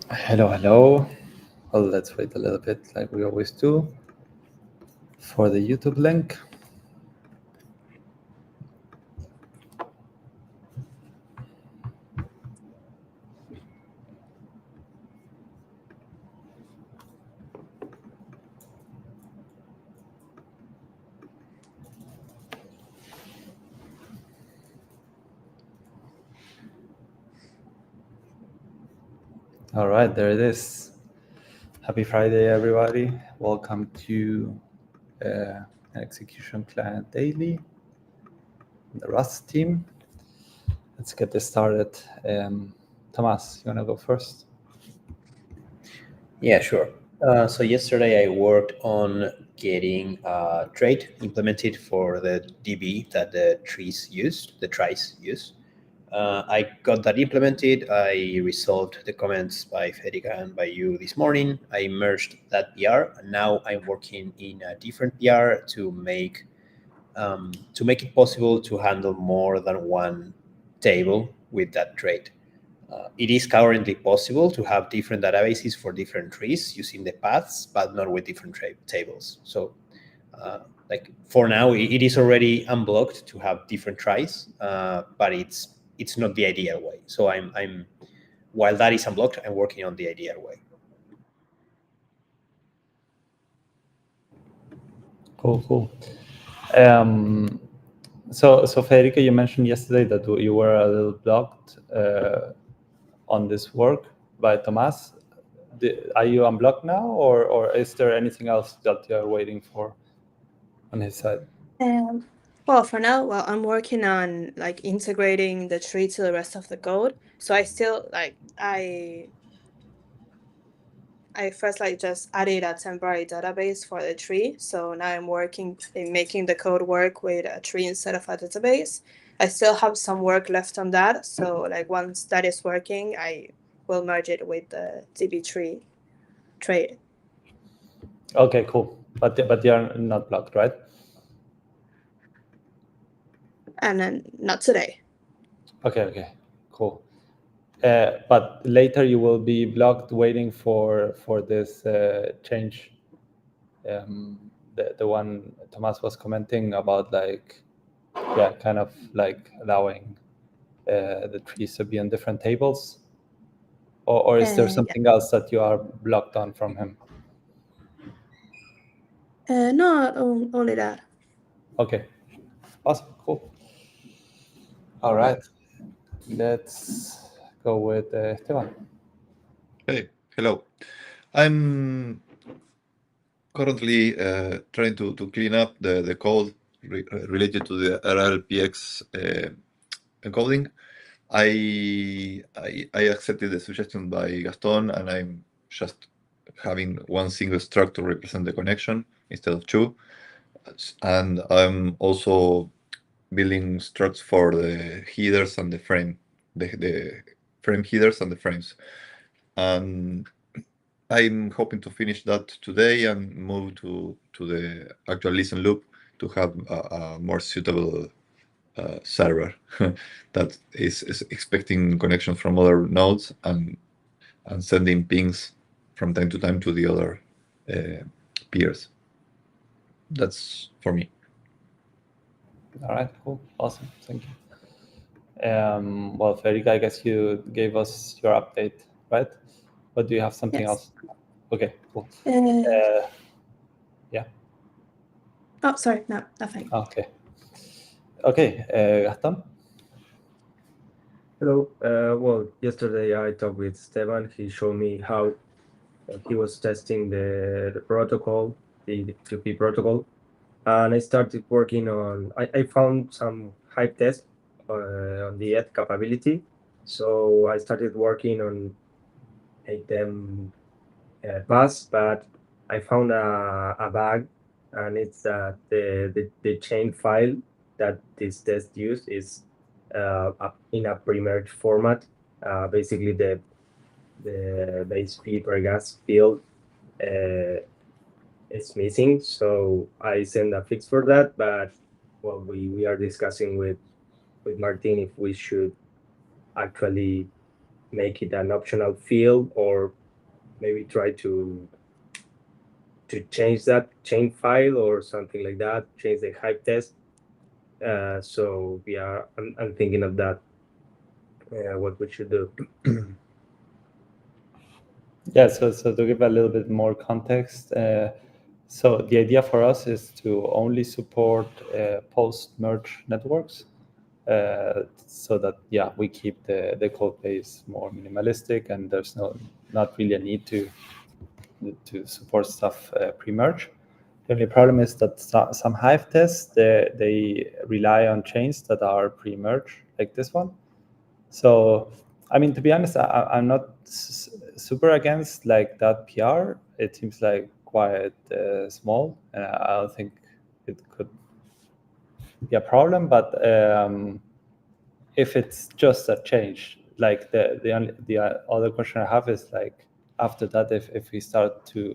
Hello, hello. Well, let's wait a little bit like we always do for the YouTube link. All right, there it is. Happy Friday, everybody. Welcome to an execution client daily, the Rust team. Let's get this started. Thomas, you want to go first? Yeah, sure. So yesterday I worked on getting a trait implemented for the DB that the tries use. I got that implemented. I resolved the comments by Federica and by you this morning. I merged that PR, and now I'm working in a different PR to make it possible to handle more than one table with that trait. It is currently possible to have different databases for different trees using the paths, but not with different tables. So, like for now, it is already unblocked to have different tries, but it's not the ideal way. So I'm while that is unblocked, I'm working on the ideal way. Cool. So Federica, you mentioned yesterday that you were a little blocked on this work by Tomas. Are you unblocked now, or is there anything else that you are waiting for on his side? Well, for now, I'm working on like integrating the tree to the rest of the code. So I still I first just added a temporary database for the tree. So now I'm working in making the code work with a tree instead of a database. I still have some work left on that. So like once that is working, I will merge it with the DB tree trade. Okay, cool. But you're not blocked, right? And then not today. Okay, cool. But later you will be blocked waiting for this change. The one Thomas was commenting about, like, yeah, kind of like allowing the trees to be on different tables, or is there something else that you are blocked on from him? No, only that. Okay, awesome, cool. All right, let's go with Esteban. Hey, hello. I'm currently trying to clean up the code related to the RLPX encoding. I accepted the suggestion by Gaston, and I'm just having one single struct to represent the connection instead of two. And I'm also building structs for the headers and the frame, the frame headers and the frames. And I'm hoping to finish that today and move to the actual listen loop to have a more suitable server that is expecting connection from other nodes and sending pings from time to time to the other peers. That's for me. All right, cool, awesome, thank you. Well, Federica, I guess you gave us your update, right? But do you have something else? Okay, cool. Yeah. Oh, sorry, no, nothing. Okay, Gaston? Hello. Well, yesterday I talked with Esteban. He showed me how he was testing the protocol, the 2P protocol, and I started working on. I found some hype tests on the ETH capability, so I started working on make them pass, but I found a bug, and it's that the chain file that this test used is in a pre-merge format. Basically, the base fee per gas field is missing. So I sent a fix for that, but well, we are discussing with Martin if we should actually make it an optional field, or maybe try to change that chain file or something like that, change the hype test. So yeah, I'm thinking of that, what we should do. Yeah, so to give a little bit more context, so the idea for us is to only support post-merge networks, so that we keep the code base more minimalistic, and there's not really a need to support stuff pre-merge. The only problem is that some Hive tests they rely on chains that are pre-merge, like this one. So, I mean, to be honest, I'm not super against like that PR. It seems like quite small, and I don't think it could be a problem. But if it's just a change, like the other question I have is like after that, if we start to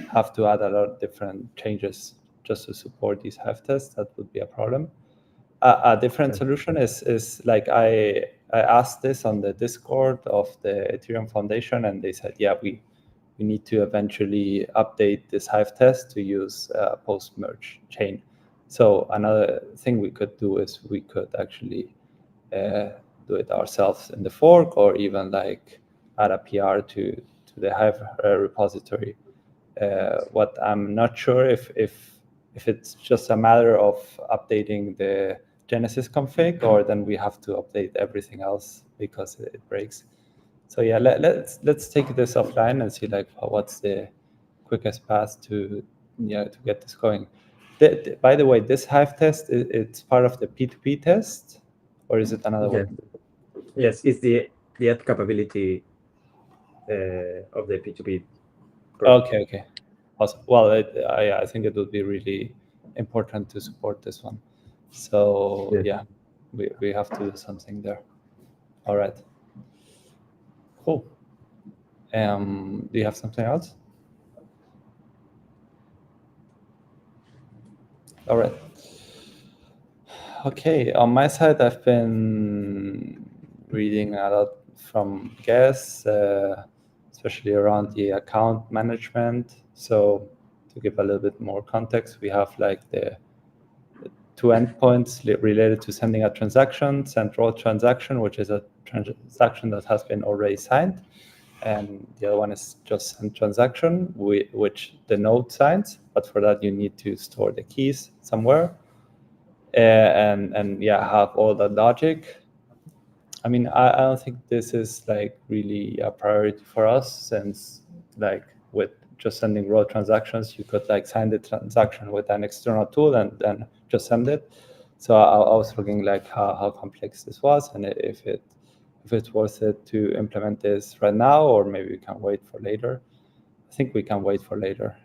have to add a lot of different changes just to support these Hive tests, that would be a problem. A different solution is like I asked this on the Discord of the Ethereum Foundation, and they said, yeah, we need to eventually update this Hive test to use a post-merge chain. So another thing we could do is we could actually do it ourselves in the fork, or even like add a PR to the Hive repository. What I'm not sure if it's just a matter of updating the Genesis config, or then we have to update everything else because it breaks. So yeah, let's take this offline and see like what's the quickest path to get this going. By the way, this Hive test, it's part of the P2P test, or is it another one? Yes, it's the add capability of the P2P. Okay. Awesome. Well, I think it would be really important to support this one. So yeah, we have to do something there. All right. Cool. Do you have something else? All right. Okay. On my side, I've been reading a lot from guests, especially around the account management. So to give a little bit more context, we have like the two endpoints related to sending a transaction, send raw transaction, which is a transaction that has been already signed. And the other one is just send transaction, which the node signs. But for that, you need to store the keys somewhere and have all the logic. I mean, I don't think this is like really a priority for us, since like with just sending raw transactions, you could like sign the transaction with an external tool and then just send it. So I was looking like how complex this was, and if it's worth it to implement this right now, or maybe we can wait for later. I think we can wait for later.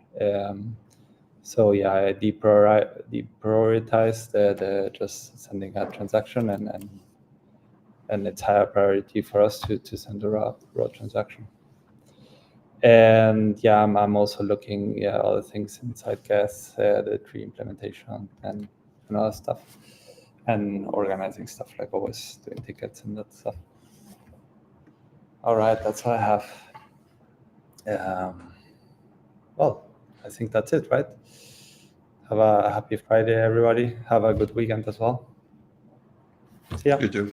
So yeah, I deprioritized the just sending a transaction, and it's higher priority for us to send a raw transaction. And yeah, I'm also looking other things inside Gas, the tree implementation and other stuff, and organizing stuff, like always doing tickets and that stuff. All right, that's all I have. Well, I think that's it, right? Have a happy Friday, everybody. Have a good weekend as well. See ya. You too.